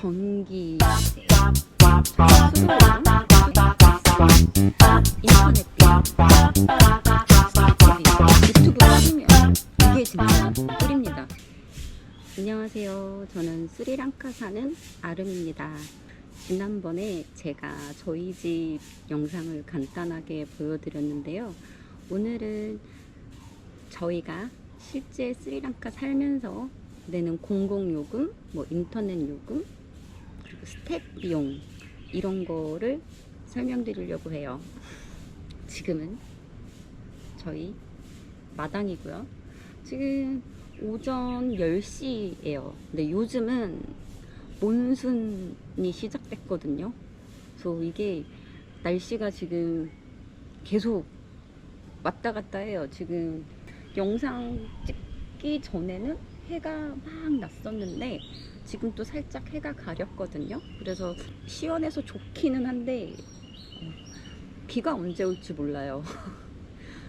전기세, 수도요금, 인터넷비, 유튜브 프리미엄, 이게 진짜 꿀입니다. 안녕하세요. 저는 스리랑카 사는 아름입니다. 지난번에 제가 저희 집 영상을 간단하게 보여드렸는데요. 오늘은 저희가 실제 스리랑카 살면서 내는 공공요금, 뭐 인터넷 요금, 그리고 스텝 비용 이런 거를 설명드리려고 해요. 지금은 저희 마당이고요. 지금 오전 10시예요. 근데 요즘은 몬순이 시작됐거든요. 그래서 이게 날씨가 지금 계속 왔다 갔다 해요. 지금 영상 찍기 전에는 해가 막 났었는데 지금 또 살짝 해가 가렸거든요. 그래서 시원해서 좋기는 한데 비가 언제 올지 몰라요.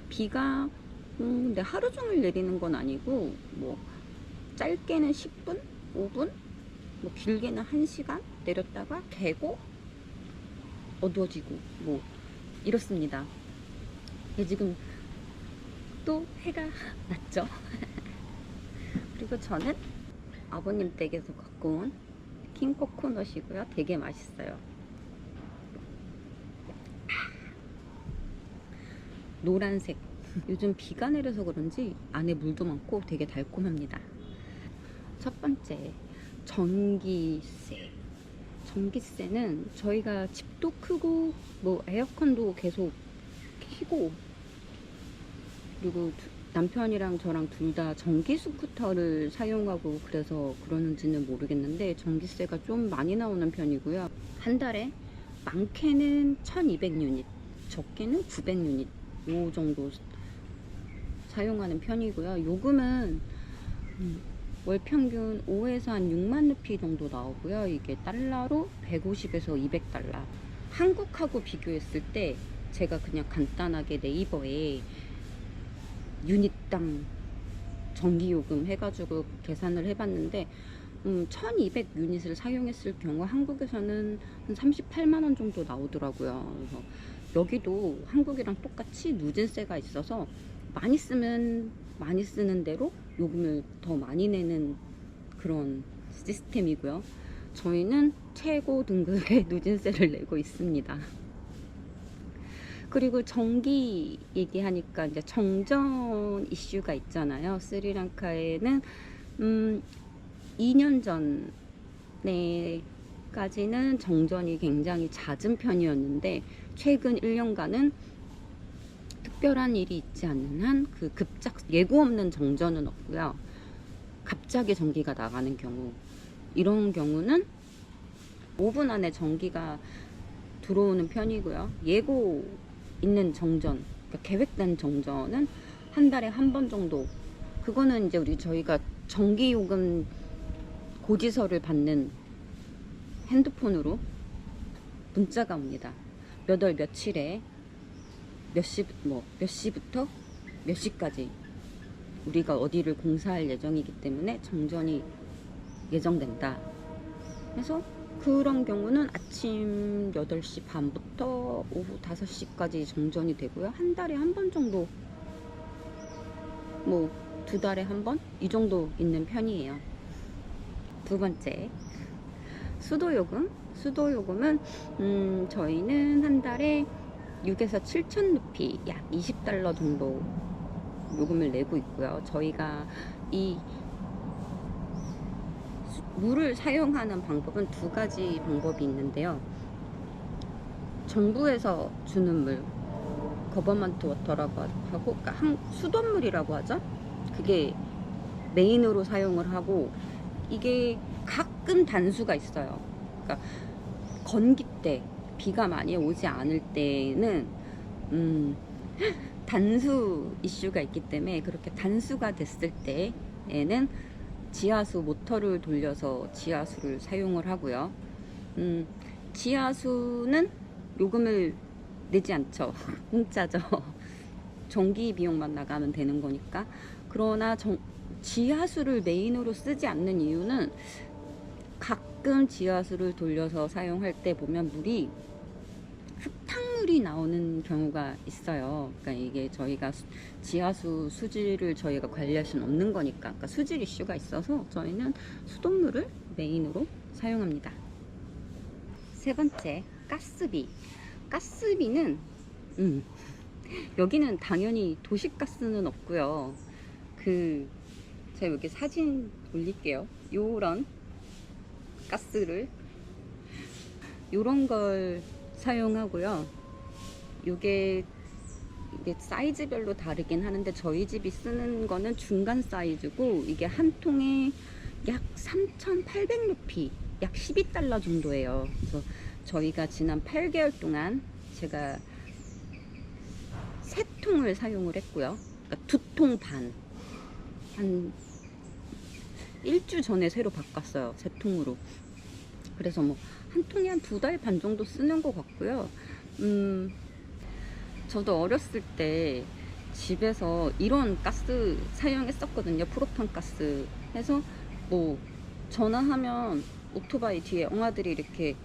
비가 근데 하루 종일 내리는 건 아니고 뭐 짧게는 10분, 5분, 뭐 길게는 1시간 내렸다가 개고 어두워지고 뭐 이렇습니다. 지금 또 해가 났죠. 그리고 저는 아버님 댁에서 갖고 온 킹코코넛이고요. 되게 맛있어요. 노란색. 요즘 비가 내려서 그런지 안에 물도 많고 되게 달콤합니다. 첫 번째, 전기세. 전기세는 저희가 집도 크고 뭐 에어컨도 계속 켜고, 그리고 남편이랑 저랑 둘 다 전기 스쿠터를 사용하고 그래서 그러는지는 모르겠는데 전기세가 좀 많이 나오는 편이고요. 한 달에 많게는 1200유닛, 적게는 900유닛 요 정도 사용하는 편이고요. 요금은 월 평균 5에서 한 6만 루피 정도 나오고요. 이게 달러로 150에서 200달러. 한국하고 비교했을 때 제가 그냥 간단하게 네이버에 유닛당 전기요금 해가지고 계산을 해봤는데 1200 유닛을 사용했을 경우 한국에서는 한 38만원 정도 나오더라고요. 그래서 여기도 한국이랑 똑같이 누진세가 있어서 많이 쓰면 많이 쓰는 대로 요금을 더 많이 내는 그런 시스템이고요. 저희는 최고 등급의 누진세를 내고 있습니다. 그리고 전기 얘기하니까 이제 정전 이슈가 있잖아요. 스리랑카에는 2년 전에까지는 정전이 굉장히 잦은 편이었는데 최근 1년간은 특별한 일이 있지 않는 한 그 급작 예고 없는 정전은 없고요. 갑자기 전기가 나가는 경우, 이런 경우는 5분 안에 전기가 들어오는 편이고요. 예고 있는 정전, 그러니까 계획된 정전은 한 달에 한 번 정도. 그거는 이제 저희가 전기요금 고지서를 받는 핸드폰으로 문자가 옵니다. 몇 월 며칠에 몇 시부터 몇 시까지 우리가 어디를 공사할 예정이기 때문에 정전이 예정된다. 그래서 그런 경우는 아침 8시 반부터 오후 5시까지 정전이 되고요. 한 달에 한 번 정도, 뭐 2달에 한 번? 이 정도 있는 편이에요. 두 번째, 수도요금. 수도요금은 저희는 한 달에 6에서 7천 루피, 약 20달러 정도 요금을 내고 있고요. 저희가 이 물을 사용하는 방법은 두 가지 방법이 있는데요. 정부에서 주는 물, 거버먼트 워터라고 하고, 그러니까 수돗물이라고 하죠. 그게 메인으로 사용을 하고, 이게 가끔 단수가 있어요. 그러니까 건기 때, 비가 많이 오지 않을 때는 단수 이슈가 있기 때문에 그렇게 단수가 됐을 때에는 지하수 모터를 돌려서 지하수를 사용을 하고요. 지하수는 요금을 내지 않죠. 공짜죠. 전기 비용만 나가면 되는 거니까. 그러나 지하수를 메인으로 쓰지 않는 이유는 가끔 지하수를 돌려서 사용할 때 보면 물이 흙탕물이 나오는 경우가 있어요. 그러니까 이게 저희가 지하수 수질을 저희가 관리할 수는 없는 거니까, 그러니까 수질 이슈가 있어서 저희는 수돗물을 메인으로 사용합니다. 세 번째, 가스비. 가스비는 여기는 당연히 도시가스는 없고요. 제가 여기 사진 올릴게요. 요런 가스를 요런 걸 사용하고요. 이게 사이즈별로 다르긴 하는데 저희 집이 쓰는 거는 중간 사이즈고, 이게 한 통에 약 3,800루피, 약 12달러 정도예요. 그래서 저희가 지난 8개월 동안 제가 3통을 사용을 했고요. 그러니까 2통 반. 한 1주 전에 새로 바꿨어요. 3통으로. 그래서 뭐 한 통에 한 2달 반 정도 쓰는 것 같고요. 저도 어렸을 때 집에서 이런 가스 사용했었거든요. 프로판 가스 해서 뭐 전화하면 오토바이 뒤에 엉아들이 이렇게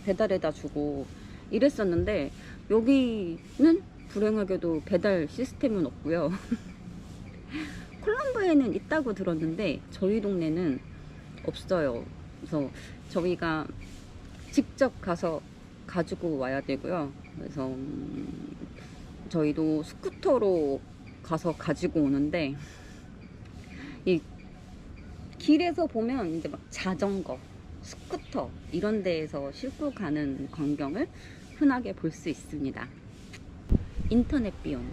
배달해다 주고 이랬었는데, 여기는 불행하게도 배달 시스템은 없고요. 콜롬보에는 있다고 들었는데 저희 동네는 없어요. 그래서 저희가 직접 가서 가지고 와야 되고요. 그래서 저희도 스쿠터로 가서 가지고 오는데, 이 길에서 보면 이제 막 자전거, 스쿠터 이런 데에서 싣고 가는 광경을 흔하게 볼 수 있습니다. 인터넷 비용.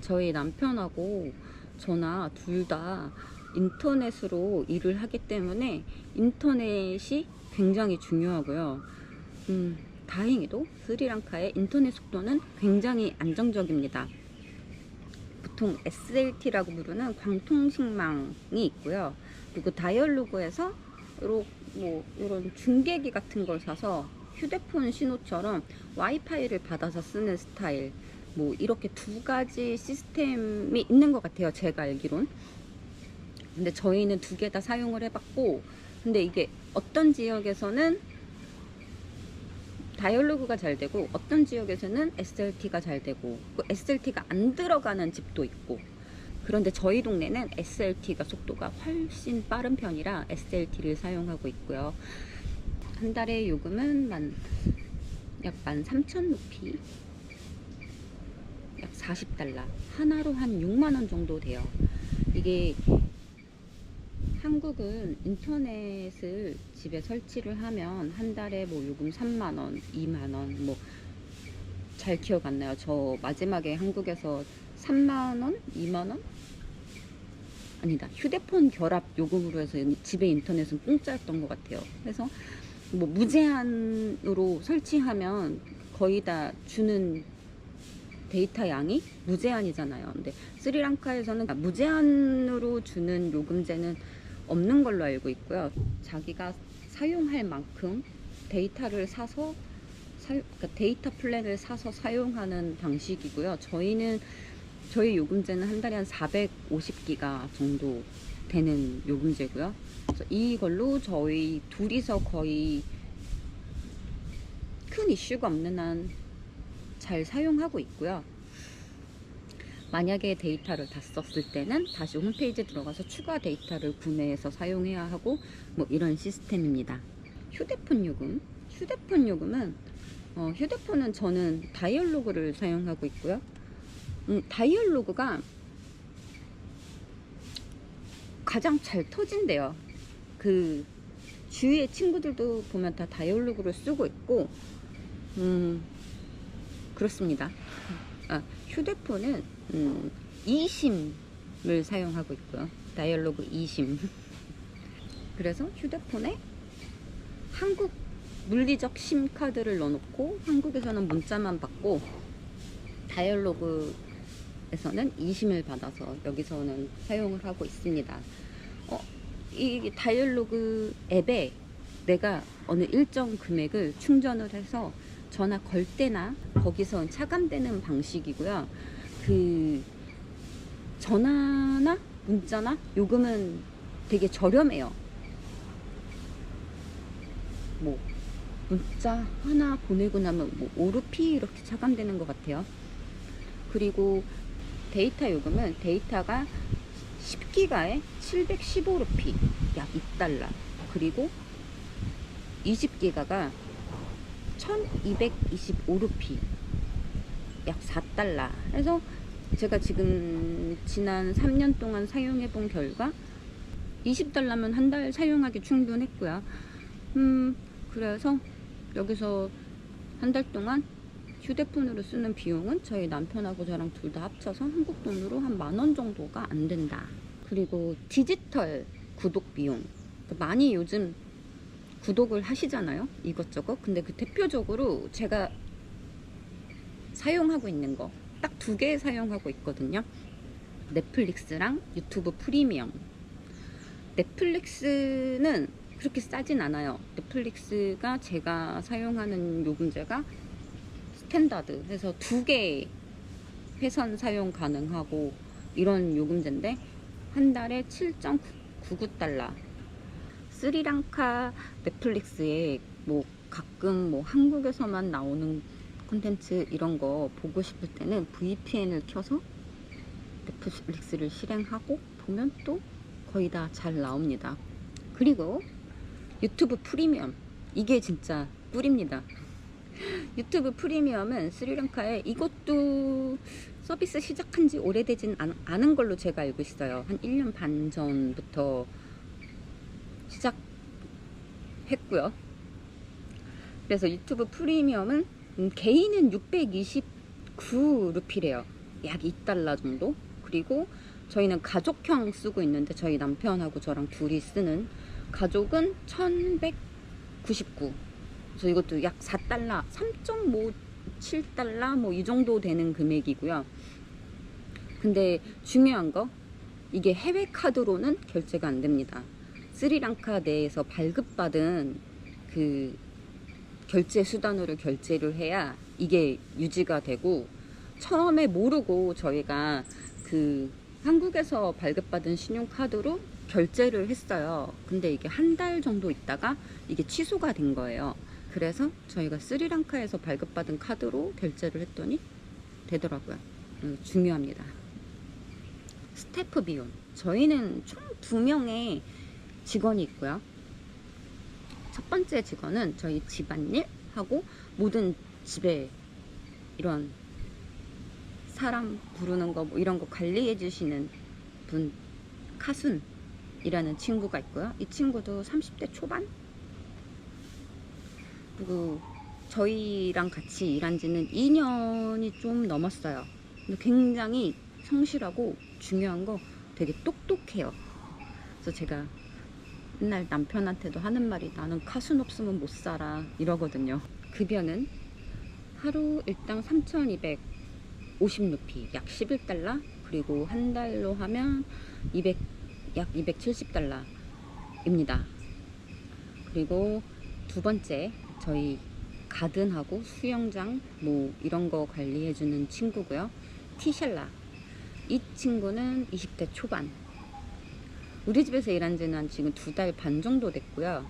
저희 남편하고 저나 둘 다 인터넷으로 일을 하기 때문에 인터넷이 굉장히 중요하고요. 다행히도 스리랑카의 인터넷 속도는 굉장히 안정적입니다. 보통 SLT라고 부르는 광통식망이 있고요. 그리고 다이얼로그에서 이런 중계기 같은 걸 사서 휴대폰 신호처럼 와이파이를 받아서 쓰는 스타일, 뭐 이렇게 두 가지 시스템이 있는 것 같아요. 제가 알기론. 근데 저희는 두 개 다 사용을 해봤고, 근데 이게 어떤 지역에서는 다이얼로그가 잘 되고 어떤 지역에서는 SLT가 잘 되고, SLT가 안 들어가는 집도 있고. 그런데 저희 동네는 SLT가 속도가 훨씬 빠른 편이라 SLT를 사용하고 있고요. 한 달에 요금은 약 13,000루피, 약 40달러, 하나로 한 6만원 정도 돼요. 이게 한국은 인터넷을 집에 설치를 하면 한 달에 뭐 요금 3만원, 2만원, 뭐 잘 기억 안 나요. 저 마지막에 한국에서 3만원, 2만원? 아니다, 휴대폰 결합 요금으로 해서 집에 인터넷은 공짜였던 것 같아요. 그래서 뭐 무제한으로 설치하면 거의 다 주는 데이터 양이 무제한이잖아요. 근데 스리랑카에서는 무제한으로 주는 요금제는 없는 걸로 알고 있고요. 자기가 사용할 만큼 데이터를 사서 그러니까 데이터 플랜을 사서 사용하는 방식이고요. 저희 요금제는 한 달에 한 450기가 정도 되는 요금제고요. 그래서 이걸로 저희 둘이서 거의 큰 이슈가 없는 한 잘 사용하고 있고요. 만약에 데이터를 다 썼을 때는 다시 홈페이지에 들어가서 추가 데이터를 구매해서 사용해야 하고, 뭐 이런 시스템입니다. 휴대폰 요금은 휴대폰은 저는 다이얼로그를 사용하고 있고요. 다이얼로그가 가장 잘 터진대요. 그 주위의 친구들도 보면 다 다이얼로그를 쓰고 있고, 그렇습니다. 휴대폰은 eSIM을 사용하고 있고요. 다이얼로그 eSIM. 그래서 휴대폰에 한국 물리적 심 카드를 넣어놓고 한국에서는 문자만 받고, 다이얼로그에서는 eSIM을 받아서 여기서는 사용을 하고 있습니다. 이 다이얼로그 앱에 내가 어느 일정 금액을 충전을 해서 전화 걸 때나 거기서 차감되는 방식이고요. 그 전화나 문자나 요금은 되게 저렴해요. 뭐 문자 하나 보내고 나면 뭐 5루피 이렇게 차감되는 것 같아요. 그리고 데이터 요금은 데이터가 10기가에 715루피, 약 2달러. 그리고 20기가가 1225루피, 약 4달러. 그래서 제가 지금 지난 3년 동안 사용해 본 결과 20달러면 한 달 사용하기 충분했고요. 그래서 여기서 한 달 동안 휴대폰으로 쓰는 비용은 저희 남편하고 저랑 둘 다 합쳐서 한국 돈으로 한 10,000원 정도가 안 된다. 그리고 디지털 구독 비용. 많이 요즘 구독을 하시잖아요, 이것저것. 근데 그 대표적으로 제가 사용하고 있는 거 딱 2개 사용하고 있거든요. 넷플릭스랑 유튜브 프리미엄. 넷플릭스는 그렇게 싸진 않아요. 넷플릭스가 제가 사용하는 요금제가 스탠다드 해서 2개 회선 사용 가능하고 이런 요금제인데 한 달에 7.99달러. 스리랑카 넷플릭스에 뭐 가끔 뭐 한국에서만 나오는 콘텐츠 이런 거 보고 싶을 때는 VPN을 켜서 넷플릭스를 실행하고 보면 또 거의 다 잘 나옵니다. 그리고 유튜브 프리미엄, 이게 진짜 꿀입니다. 유튜브 프리미엄은 스리랑카에 이것도 서비스 시작한 지 오래되진 않은 걸로 제가 알고 있어요. 한 1년 반 전부터 시작했고요. 그래서 유튜브 프리미엄은 개인은 629루피래요. 약 2달러 정도. 그리고 저희는 가족형 쓰고 있는데 저희 남편하고 저랑 둘이 쓰는 가족은 1199. 그래서 이것도 약 4달러, 3.57달러 뭐 이 정도 되는 금액이고요. 근데 중요한 거, 이게 해외 카드로는 결제가 안 됩니다. 스리랑카 내에서 발급받은 그 결제 수단으로 결제를 해야 이게 유지가 되고, 처음에 모르고 저희가 그 한국에서 발급받은 신용카드로 결제를 했어요. 근데 이게 한 달 정도 있다가 이게 취소가 된 거예요. 그래서 저희가 스리랑카에서 발급받은 카드로 결제를 했더니 되더라고요. 중요합니다. 스태프 비용. 저희는 총 2명의 직원이 있고요. 첫 번째 직원은 저희 집안일 하고 모든 집에 이런 사람 부르는 거 뭐 이런 거 관리해 주시는 분, 카순이라는 친구가 있고요. 이 친구도 30대 초반? 그리고 저희랑 같이 일한 지는 2년이 좀 넘었어요. 근데 굉장히 성실하고 중요한 거 되게 똑똑해요. 그래서 제가 맨날 남편한테도 하는 말이 나는 카순 없으면 못 살아 이러거든요. 급여는 하루 일당 3,250루피, 약 11달러. 그리고 한 달로 하면 약 270달러입니다. 그리고 두 번째, 저희 가든하고 수영장 뭐 이런 거 관리해주는 친구고요. 티샬라. 이 친구는 20대 초반. 우리 집에서 일한 지는 지금 2달 반 정도 됐고요.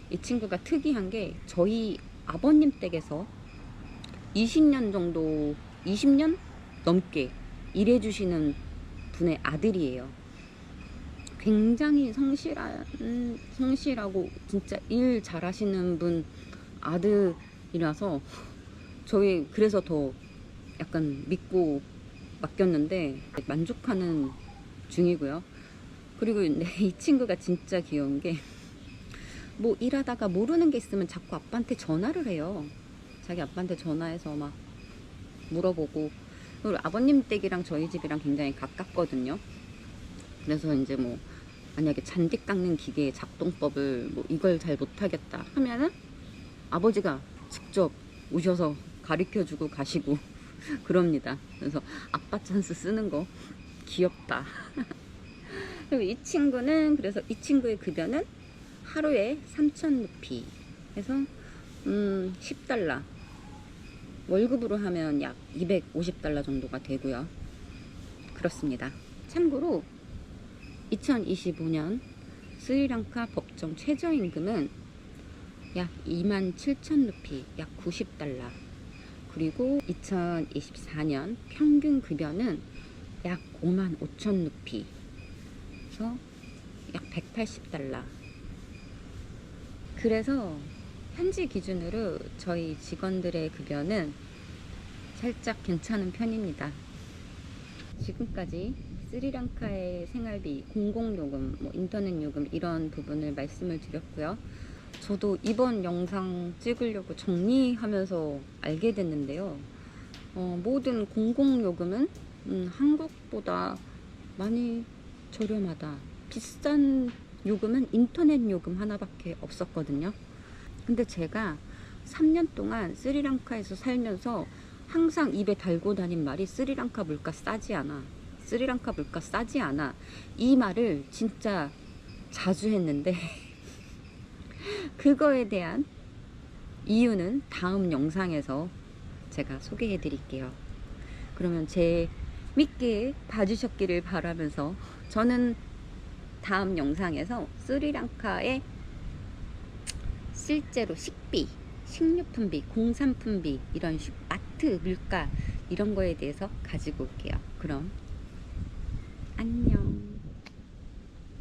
이 친구가 특이한 게 저희 아버님 댁에서 20년 정도, 20년 넘게 일해주시는 분의 아들이에요. 굉장히 성실하고 진짜 일 잘하시는 분 아들이라서 저희 그래서 더 약간 믿고 맡겼는데 만족하는 중이고요. 그리고 근데 이 친구가 진짜 귀여운 게 뭐 일하다가 모르는 게 있으면 자꾸 아빠한테 전화를 해요. 자기 아빠한테 전화해서 막 물어보고. 그리고 아버님 댁이랑 저희 집이랑 굉장히 가깝거든요. 그래서 이제 뭐 만약에 잔디 깎는 기계의 작동법을 뭐 이걸 잘 못하겠다 하면은 아버지가 직접 오셔서 가르쳐주고 가시고 그럽니다. 그래서 아빠 찬스 쓰는 거 귀엽다. 그리고 이 친구는, 그래서 이 친구의 급여는 하루에 3,000루피 해서 10달러, 월급으로 하면 약 250달러 정도가 되고요. 그렇습니다. 참고로 2025년 스리랑카 법정 최저임금은 약 27,000루피, 약 90달러. 그리고 2024년 평균 급여는 약 55,000루피, 그래서 약 180달러. 그래서 현지 기준으로 저희 직원들의 급여는 살짝 괜찮은 편입니다. 지금까지 스리랑카의 생활비, 공공요금, 인터넷 요금 이런 부분을 말씀을 드렸고요. 저도 이번 영상 찍으려고 정리하면서 알게 됐는데요. 모든 공공요금은 한국보다 많이 저렴하다. 비싼 요금은 인터넷 요금 하나밖에 없었거든요. 근데 제가 3년 동안 스리랑카에서 살면서 항상 입에 달고 다닌 말이 스리랑카 물가 싸지 않아. 스리랑카 물가 싸지 않아. 이 말을 진짜 자주 했는데 그거에 대한 이유는 다음 영상에서 제가 소개해 드릴게요. 그러면 재밌게 봐주셨기를 바라면서 저는 다음 영상에서 스리랑카의 실제로 식비, 식료품비, 공산품비, 이런 마트 물가 이런 거에 대해서 가지고 올게요. 그럼 안녕.